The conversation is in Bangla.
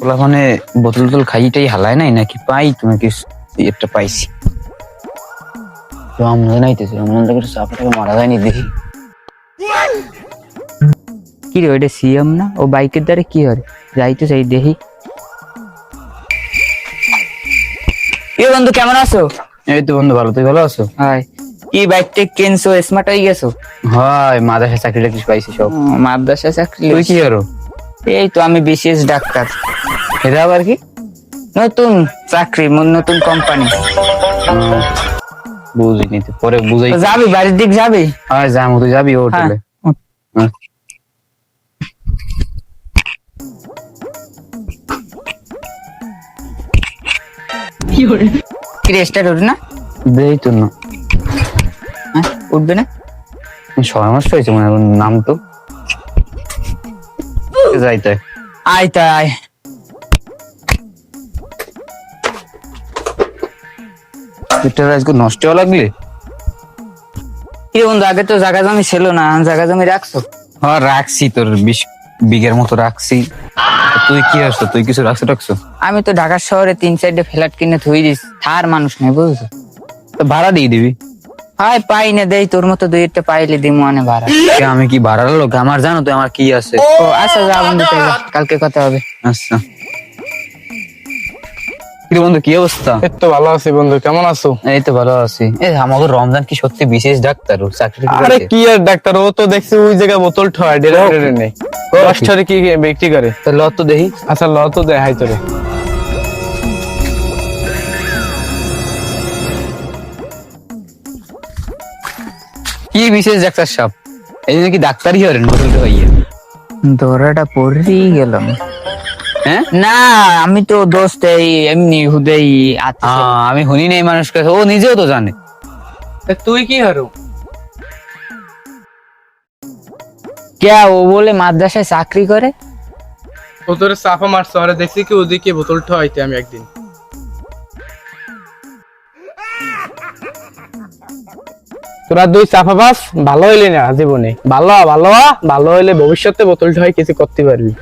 ওলা মানে বোতল টোতল খাইটাই হালায় নাই নাকি পাই তুমি কি একটা পাইছি তো আমরা নাইতেছি আমরা কিছু চাপাটাকে মারা যায়নি দেখি কি রে ওইটা সিএম না ও বাইকের দ্বারা কি হয় যাইতে চাই দেখি। এ বন্ধু কেমন আছো? এই তো বন্ধু ভালো, তুই ভালো আছো? হাই, কি বাইকটা কিনছো স্মার্ট হয়ে গেছো? হয় মাদ্রাসা চাকরি টাকরি পাইছি সব। মাদ্রাসা চাকরি? তুই কি করো? এই তো আমি বিসিএস ডাক্তার। এটা আবার কি? নতুন চাকরি, নতুন কোম্পানি। বুঝিনি তো, পরে বুঝাই। যাবি বাড়ির দিক যাবি? হ্যাঁ যাবো, তুই যাবি হোটেলে? কি রেস্টার্ট উঠবে না? দেই তো না, উঠবে না। সমস্যা হয়েছে মনে হয়, নাম তো যাইতে। আয় তাই আজকে নষ্ট লাগলে। কি বন্ধু, আগে তো জায়গা জমি ছিল না, জায়গা জমি রাখছো? হ্যাঁ রাখছি, তোর 20 বিঘের মতো রাখছি। তুই কি আসছো, তুই কিছু রাখছো? আমি তো ঢাকা শহরে 3-4টে ফ্ল্যাট কিনে থুই দিস, থার মানুষ নেই বুঝছো। তো ভাড়া দিয়ে দিবি। হাই পাই না, দেই তোর মতো 2-1টা পাইলে দিমু আনে ভাড়া। আমি কি ভাড়ার লোক? আমার জানো তো আমার কি আছে। ও আচ্ছা যা বন্ধু, তাই যা, কালকে কথা হবে। আচ্ছা কি বন্ধু, কি অবস্থা? এই তো ভালো আছি বন্ধু, কেমন আছো? এই তো ভালো আছি। এই আমাদের রমজান কি সত্যি বিশেষ ডাক্তার ও চাকরি আরে কি আর ডাক্তার, ও তো দেখছি ওই জায়গায় বোতল ঠয় ডেরে নেই, দশটারে কি বিক্রি করে। তাহলে তো দেখি। আচ্ছা ল তো দেখাই তোরে। কি বিশেষ ডাক্তার সাহেব, এই জন্য কি ডাক্তারই হরেন বোতলটা হইয়া? ধরাটা পড়েই গেলাম। হ্যাঁ না আমি তো দোস্ত, এই এমনি হুদেই আছে। আমি শুনি নাই মানুষ কাছে, ও নিজেও তো জানে। তুই কি হারু? কে ও বলে মাদ্রাসায় চাকরি করে? ও তোরে চাপা মারছো, আরে দেখছি কি ওদিকে বোতল ঠয়তে আমি একদিন। তোরা দুই চাপাবাস ভালো হইলি না জীবনে, ভালো হইলে ভবিষ্যতে বোতল ঠয় কিছু করতে পারবি।